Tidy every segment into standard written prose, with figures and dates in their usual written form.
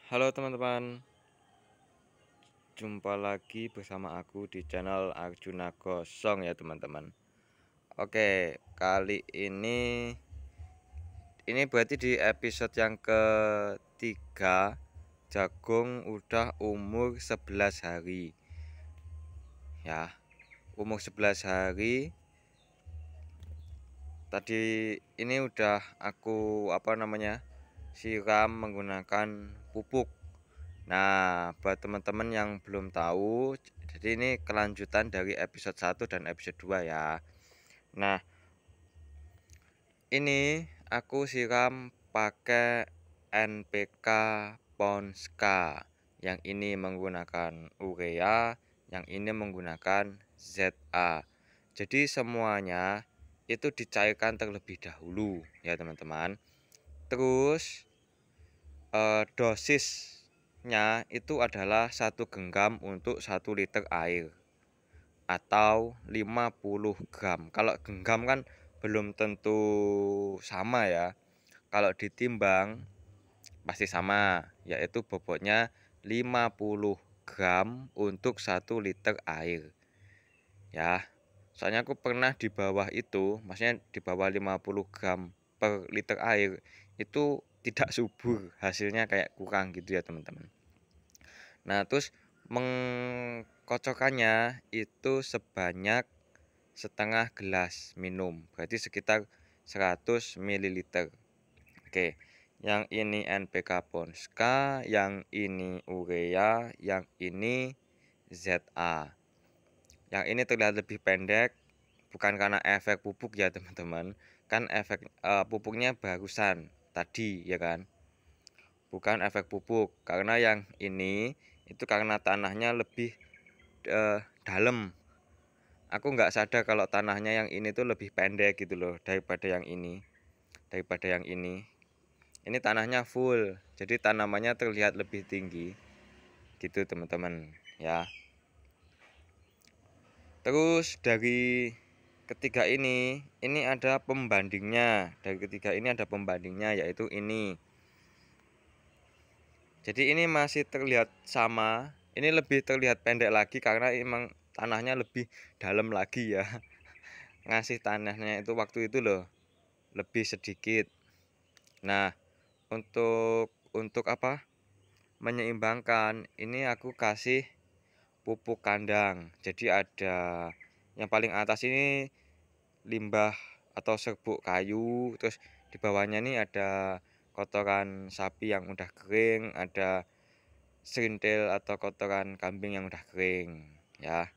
Halo teman-teman, jumpa lagi bersama aku di channel Arjuna Gosong ya teman-teman. Oke, kali ini berarti di episode yang ketiga. Jagung udah umur 11 hari ya. Umur 11 hari. Tadi ini udah aku siram menggunakan pupuk. Nah, buat teman-teman yang belum tahu, jadi ini kelanjutan dari episode 1 dan episode 2 ya. Nah, ini aku siram pakai NPK Ponska. Yang ini menggunakan urea, yang ini menggunakan ZA. Jadi semuanya itu dicairkan terlebih dahulu ya, teman-teman. Terus dosisnya itu adalah 1 genggam untuk 1 liter air atau 50 gram. Kalau genggam kan belum tentu sama ya. Kalau ditimbang pasti sama, yaitu bobotnya 50 gram untuk 1 liter air ya. Soalnya aku pernah di bawah itu, maksudnya di bawah 50 gram per liter air itu tidak subur, hasilnya kayak kurang gitu ya teman-teman. Nah, terus mengkocokkannya itu sebanyak setengah gelas minum, berarti sekitar 100 ml. Oke, yang ini NPK Ponska, yang ini urea, yang ini ZA. Yang ini terlihat lebih pendek, bukan karena efek pupuk ya teman-teman. Kan efek pupuknya barusan tadi ya kan, bukan efek pupuk. Karena yang ini itu karena tanahnya lebih dalam. Aku nggak sadar kalau tanahnya yang ini tuh lebih pendek gitu loh daripada yang ini. Ini tanahnya full, jadi tanamannya terlihat lebih tinggi gitu teman-teman ya. Terus dari ketiga ini ada pembandingnya. Dari ketiga ini ada pembandingnya, yaitu ini. Jadi ini masih terlihat sama. Ini lebih terlihat pendek lagi karena emang tanahnya lebih dalam lagi ya. Ngasih tanahnya itu waktu itu loh lebih sedikit. Nah, untuk apa? Menyeimbangkan, ini aku kasih pupuk kandang. Jadi ada yang paling atas ini limbah atau serbuk kayu, terus di bawahnya nih ada kotoran sapi yang udah kering, ada serintil atau kotoran kambing yang udah kering ya.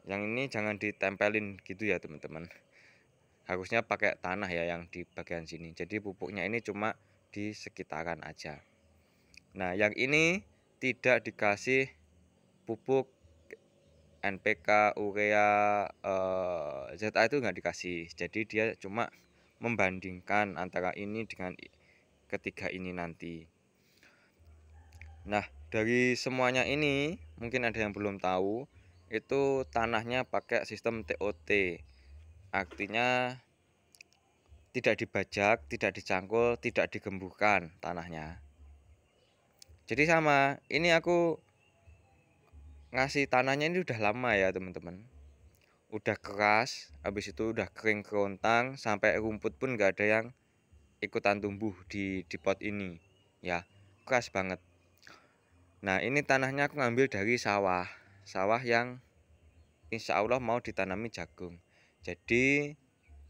Yang ini jangan ditempelin gitu ya teman-teman, harusnya pakai tanah ya yang di bagian sini. Jadi pupuknya ini cuma di sekitaran aja. Nah, yang ini tidak dikasih pupuk NPK, urea, ZA itu nggak dikasih. Jadi dia cuma membandingkan antara ini dengan ketiga ini nanti. Nah, dari semuanya ini mungkin ada yang belum tahu, itu tanahnya pakai sistem TOT. Artinya tidak dibajak, tidak dicangkul, tidak digemburkan tanahnya. Jadi sama, ini aku ngasih tanahnya ini udah lama ya teman-teman. Udah keras, habis itu udah kering kerontang, sampai rumput pun nggak ada yang ikutan tumbuh di pot ini ya, keras banget. Nah, ini tanahnya aku ngambil dari sawah yang insya Allah mau ditanami jagung. Jadi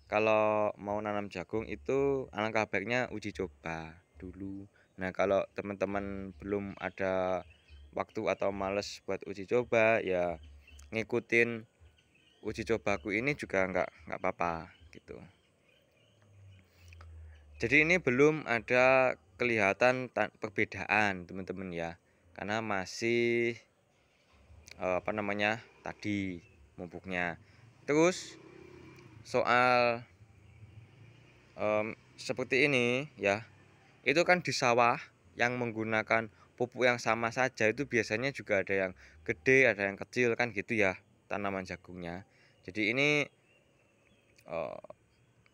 kalau mau nanam jagung itu alangkah baiknya uji coba dulu. Nah, kalau teman-teman belum ada waktu atau males buat uji coba ya, ngikutin uji cobaku ini juga nggak apa-apa gitu. Jadi ini belum ada kelihatan perbedaan teman-teman ya, karena masih tadi pupuknya. Terus soal seperti ini ya, itu kan di sawah yang menggunakan pupuk yang sama saja itu biasanya juga ada yang gede, ada yang kecil kan gitu ya tanaman jagungnya. Jadi ini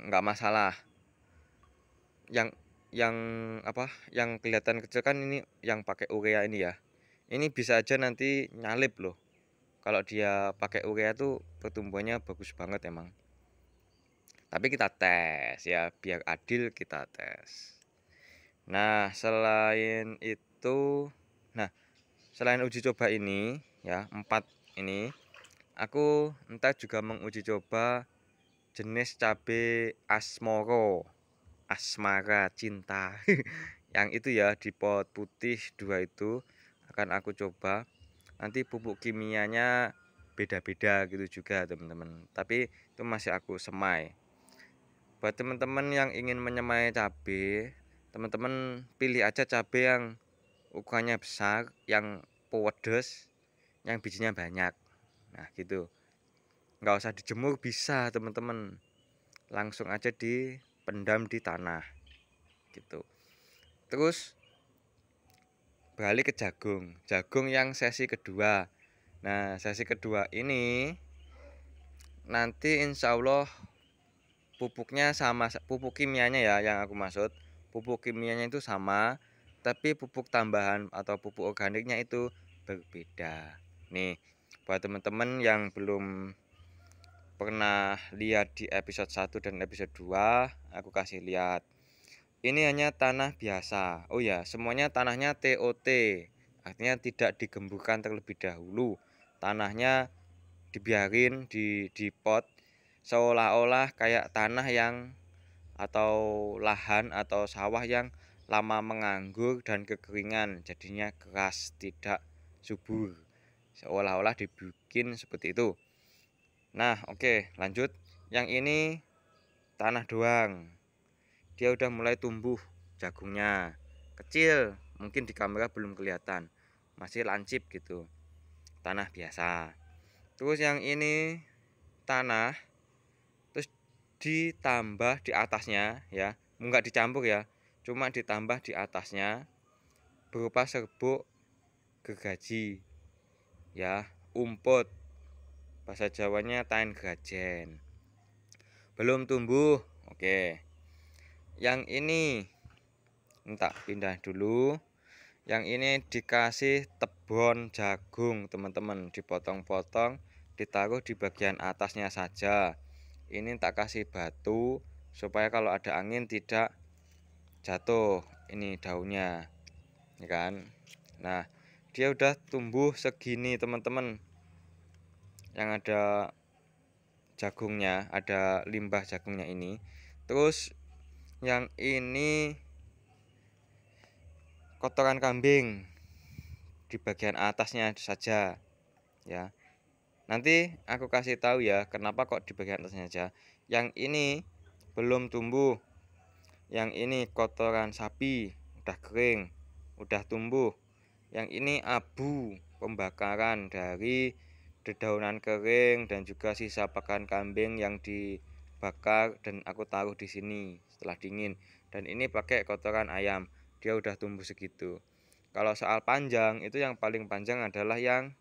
nggak masalah. Yang yang apa, yang kelihatan kecil kan ini yang pakai urea ini ya. Ini bisa aja nanti nyalip loh. Kalau dia pakai urea tuh pertumbuhannya bagus banget emang. Tapi kita tes ya, biar adil kita tes. Nah, nah, selain uji coba ini ya, 4 ini, aku entar juga menguji coba jenis cabai asmoro, asmara cinta. Yang itu ya di pot putih 2 itu akan aku coba. Nanti pupuk kimianya beda-beda gitu juga teman-teman. Tapi itu masih aku semai. Buat teman-teman yang ingin menyemai cabai, teman-teman pilih aja cabai yang ukurannya besar, yang pedes, yang bijinya banyak. Nah gitu, nggak usah dijemur bisa teman-teman, langsung aja dipendam di tanah gitu. Terus beralih ke jagung yang sesi kedua. Nah sesi kedua ini nanti insya Allah pupuknya sama, pupuk kimianya ya yang aku maksud, pupuk kimianya itu sama, tapi pupuk tambahan atau pupuk organiknya itu berbeda. Nih buat teman-teman yang belum pernah lihat di episode 1 dan episode 2, aku kasih lihat. Ini hanya tanah biasa. Oh ya, semuanya tanahnya TOT. Artinya tidak digemburkan terlebih dahulu. Tanahnya dibiarin di pot seolah-olah kayak tanah yang atau lahan atau sawah yang lama menganggur dan kekeringan, jadinya keras, tidak subur. Seolah-olah dibikin seperti itu. Nah, oke, lanjut. Yang ini tanah doang. Dia udah mulai tumbuh jagungnya. Kecil, mungkin di kamera belum kelihatan. Masih lancip gitu. Tanah biasa. Terus yang ini tanah, terus ditambah di atasnya ya, enggak dicampur ya, cuma ditambah di atasnya berupa serbuk gergaji ya, umput, bahasa Jawanya tain grajen, belum tumbuh. Oke, yang ini minta pindah dulu. Yang ini dikasih tebon jagung teman-teman, dipotong-potong, ditaruh di bagian atasnya saja. Ini tak kasih batu supaya kalau ada angin tidak jatuh ini daunnya, ya kan. Nah dia udah tumbuh segini teman-teman, yang ada jagungnya, ada limbah jagungnya ini. Terus yang ini kotoran kambing di bagian atasnya saja ya. Nanti aku kasih tahu ya kenapa kok di bagian atasnya aja. Yang ini belum tumbuh. Yang ini kotoran sapi, udah kering, udah tumbuh. Yang ini abu pembakaran dari dedaunan kering dan juga sisa pakan kambing yang dibakar dan aku taruh di sini setelah dingin. Dan ini pakai kotoran ayam. Dia udah tumbuh segitu. Kalau soal panjang, itu yang paling panjang adalah yang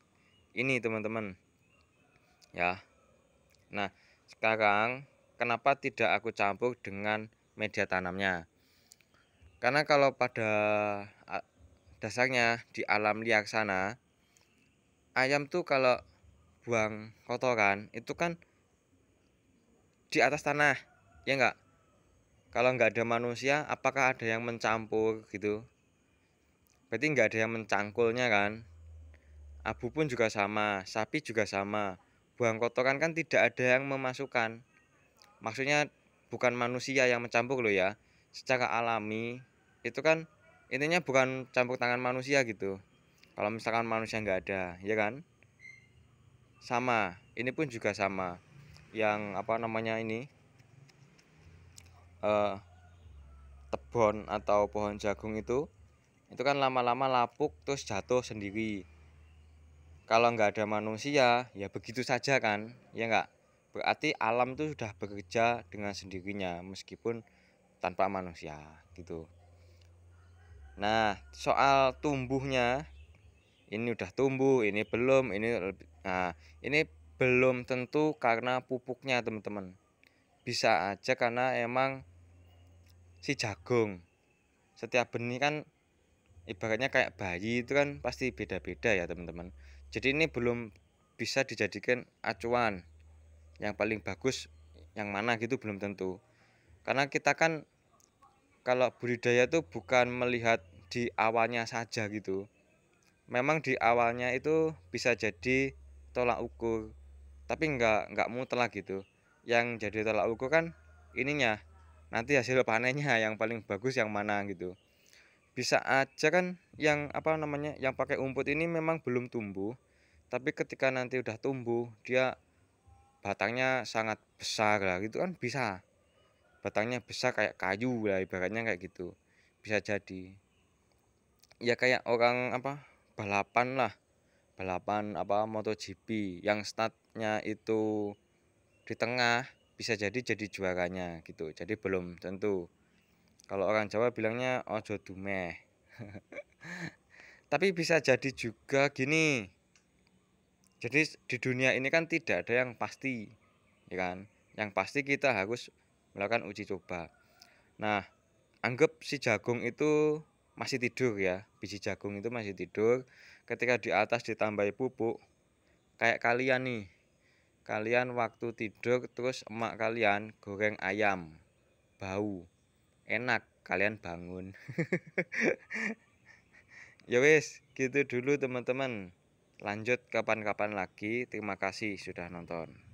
ini teman-teman ya. Nah sekarang kenapa tidak aku campur dengan media tanamnya? Karena kalau pada dasarnya di alam liar sana, ayam tuh kalau buang kotoran itu kan di atas tanah, ya enggak? Kalau nggak ada manusia, apakah ada yang mencampur gitu? Berarti nggak ada yang mencangkulnya kan? Abu pun juga sama, sapi juga sama. Buang kotoran kan tidak ada yang memasukkan. Maksudnya bukan manusia yang mencampur loh ya. Secara alami itu kan intinya bukan campur tangan manusia gitu. Kalau misalkan manusia nggak ada, ya kan? Sama, ini pun juga sama. Yang apa namanya ini, eh, tebon atau pohon jagung itu kan lama-lama lapuk terus jatuh sendiri. Kalau nggak ada manusia, ya begitu saja kan, ya nggak? Berarti alam itu sudah bekerja dengan sendirinya meskipun tanpa manusia gitu. Nah, soal tumbuhnya, ini udah tumbuh, ini belum, ini belum tentu karena pupuknya teman-teman. Bisa aja karena emang si jagung. Setiap benih kan ibaratnya kayak bayi itu kan pasti beda-beda ya teman-teman. Jadi ini belum bisa dijadikan acuan yang paling bagus yang mana gitu, belum tentu. Karena kita kan kalau budidaya itu bukan melihat di awalnya saja gitu. Memang di awalnya itu bisa jadi tolak ukur, tapi nggak mutlak gitu. Yang jadi tolak ukur kan ininya, nanti hasil panennya yang paling bagus yang mana gitu. Bisa aja kan yang apa namanya, yang pakai umput ini memang belum tumbuh, tapi ketika nanti udah tumbuh dia batangnya sangat besar lah gitu kan, bisa. Batangnya besar kayak kayu lah ibaratnya, kayak gitu. Bisa jadi. Ya kayak orang apa, balapan lah. Balapan apa MotoGP yang startnya itu di tengah, bisa jadi juaranya gitu. Jadi belum tentu. Kalau orang Jawa bilangnya ojo dumeh. Tapi bisa jadi juga gini. Jadi di dunia ini kan tidak ada yang pasti, ya kan? Yang pasti kita harus melakukan uji coba. Nah, anggap si jagung itu masih tidur ya. Biji jagung itu masih tidur. Ketika di atas ditambahi pupuk, kayak kalian nih. Kalian waktu tidur terus emak kalian goreng ayam, bau, enak, kalian bangun. Ya wis, gitu dulu teman-teman. Lanjut kapan-kapan lagi. Terima kasih sudah nonton.